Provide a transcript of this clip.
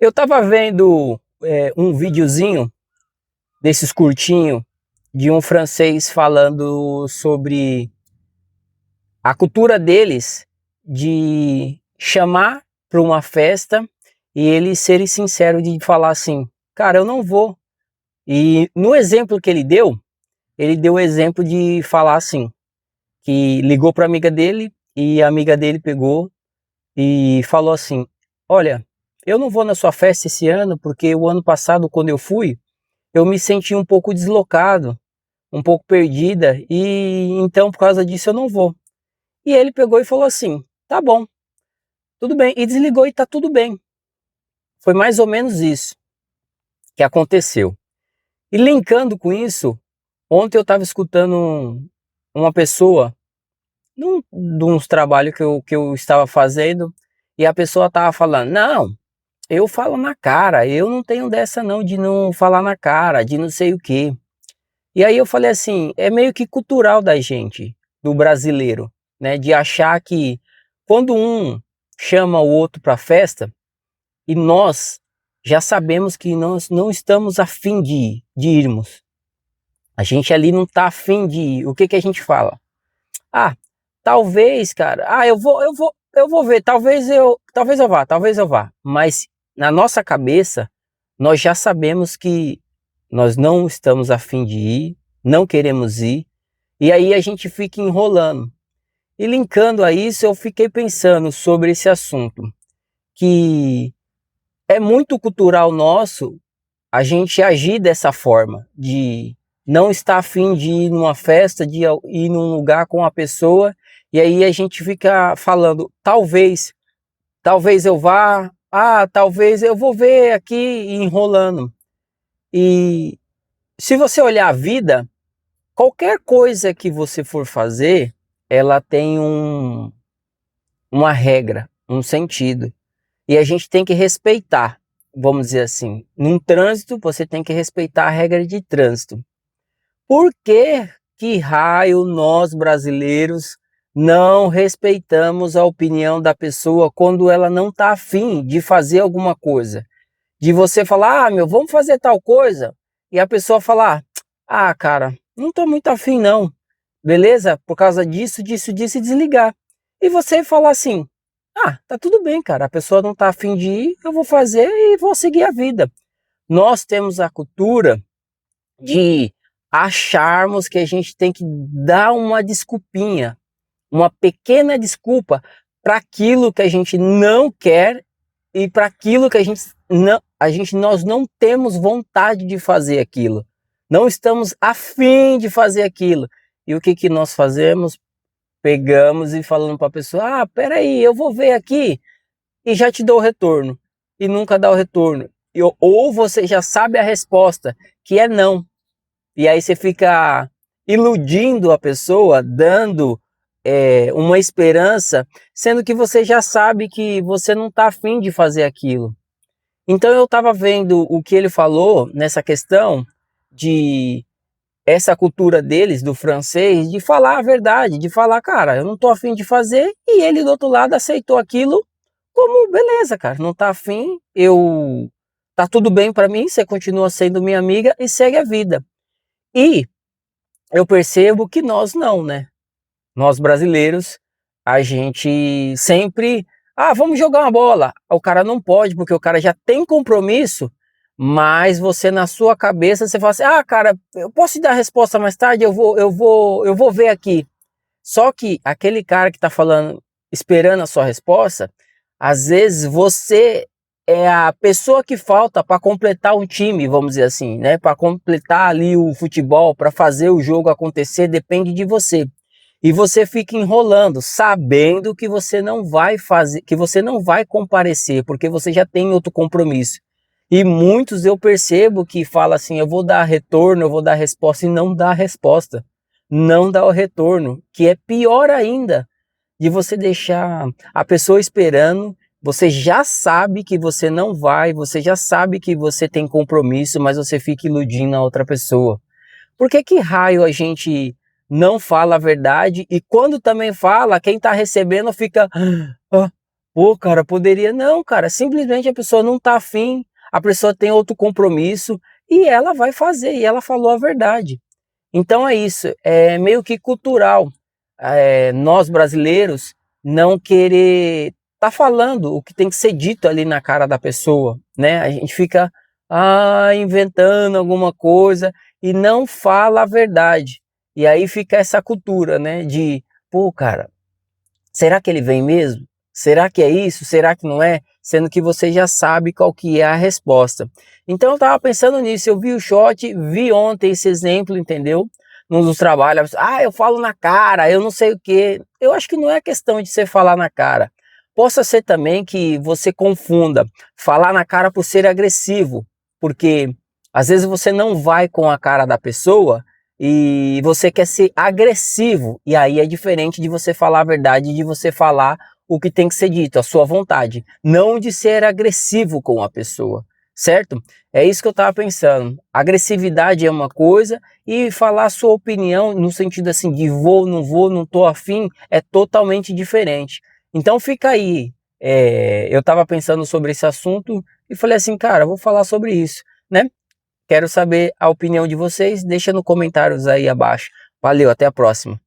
Eu tava vendo um videozinho desses curtinho de um francês falando sobre a cultura deles de chamar para uma festa e eles serem sinceros de falar assim, cara, eu não vou. E no exemplo que ele deu o exemplo de falar assim, que ligou para amiga dele e a amiga dele pegou e falou assim, olha, eu não vou na sua festa esse ano porque o ano passado quando eu fui, eu me senti um pouco deslocado, um pouco perdida, e então por causa disso eu não vou. E ele pegou e falou assim, tá bom, tudo bem, e desligou e tá tudo bem. Foi mais ou menos isso que aconteceu. E linkando com isso, ontem eu estava escutando uma pessoa, de uns trabalhos que eu estava fazendo, e a pessoa estava falando, não, eu falo na cara, eu não tenho dessa não, de não falar na cara, de não sei o quê. E aí eu falei assim, é meio que cultural da gente, do brasileiro, né? De achar que quando um chama o outro para festa e nós já sabemos que nós não estamos afim de irmos. A gente ali não tá afim de ir. O que que a gente fala? Ah, talvez, cara. Ah, eu vou ver. Talvez eu vá. Mas na nossa cabeça, nós já sabemos que nós não estamos afim de ir, não queremos ir, e aí a gente fica enrolando. E linkando a isso, eu fiquei pensando sobre esse assunto, que é muito cultural nosso a gente agir dessa forma, de não estar afim de ir numa festa, de ir num lugar com a pessoa, e aí a gente fica falando, talvez eu vá, ah, talvez eu vou ver aqui, e enrolando. E se você olhar a vida, qualquer coisa que você for fazer, ela tem uma regra, um sentido. E a gente tem que respeitar, vamos dizer assim. Num trânsito, você tem que respeitar a regra de trânsito. Por que raio nós brasileiros não respeitamos a opinião da pessoa quando ela não está afim de fazer alguma coisa? De você falar, ah, meu, vamos fazer tal coisa, e a pessoa falar, ah, cara, não estou muito afim não, beleza? Por causa disso, e desligar. E você falar assim, ah, tá tudo bem, cara, a pessoa não está afim de ir, eu vou fazer e vou seguir a vida. Nós temos a cultura de acharmos que a gente tem que dar uma desculpinha, uma pequena desculpa para aquilo que a gente não quer e para aquilo que nós não temos vontade de fazer aquilo. Não estamos afim de fazer aquilo. E o que que nós fazemos? Pegamos e falando para a pessoa, ah, peraí, eu vou ver aqui e já te dou o retorno. E nunca dá o retorno. Ou você já sabe a resposta, que é não. E aí você fica iludindo a pessoa, dando uma esperança, sendo que você já sabe que você não está afim de fazer aquilo. Então eu estava vendo o que ele falou nessa questão de essa cultura deles, do francês, de falar a verdade, de falar, cara, eu não estou afim de fazer, e ele do outro lado aceitou aquilo como, beleza, cara, não está afim, tá tudo bem para mim, você continua sendo minha amiga e segue a vida. E eu percebo que nós não, né? Nós brasileiros, a gente sempre, ah, vamos jogar uma bola. O cara não pode, porque o cara já tem compromisso, mas você na sua cabeça, você fala assim, ah, cara, eu posso te dar a resposta mais tarde, eu vou ver aqui. Só que aquele cara que tá falando, esperando a sua resposta, às vezes você é a pessoa que falta para completar um time, vamos dizer assim, né? Para completar ali o futebol, para fazer o jogo acontecer, depende de você. E você fica enrolando, sabendo que você não vai fazer, que você não vai comparecer, porque você já tem outro compromisso. E muitos eu percebo que falam assim, eu vou dar retorno, eu vou dar resposta, e não dá resposta. Não dá o retorno, que é pior ainda de você deixar a pessoa esperando. Você já sabe que você não vai, você já sabe que você tem compromisso, mas você fica iludindo a outra pessoa. Por que raio a gente não fala a verdade, e quando também fala, quem está recebendo fica, ah, Pô, cara, poderia não, cara. Simplesmente a pessoa não tá afim, a pessoa tem outro compromisso e ela vai fazer, e ela falou a verdade. Então é isso, é meio que cultural. Nós brasileiros não querer tá falando o que tem que ser dito ali na cara da pessoa, né? A gente fica inventando alguma coisa e não fala a verdade. E aí fica essa cultura, né? De, pô, cara, será que ele vem mesmo? Será que é isso? Será que não é? Sendo que você já sabe qual que é a resposta. Então eu estava pensando nisso, eu vi o shot, vi ontem esse exemplo, entendeu? Num dos trabalhos, eu falo na cara, eu não sei o quê. Eu acho que não é questão de você falar na cara. Possa ser também que você confunda falar na cara por ser agressivo, porque às vezes você não vai com a cara da pessoa e você quer ser agressivo, e aí é diferente de você falar a verdade, de você falar o que tem que ser dito, a sua vontade, não de ser agressivo com a pessoa, certo? É isso que eu estava pensando. Agressividade é uma coisa e falar a sua opinião no sentido assim de vou, não vou, não tô afim, é totalmente diferente. Então fica aí. Eu estava pensando sobre esse assunto e falei assim, cara, eu vou falar sobre isso, né? Quero saber a opinião de vocês, deixa nos comentários aí abaixo. Valeu, até a próxima.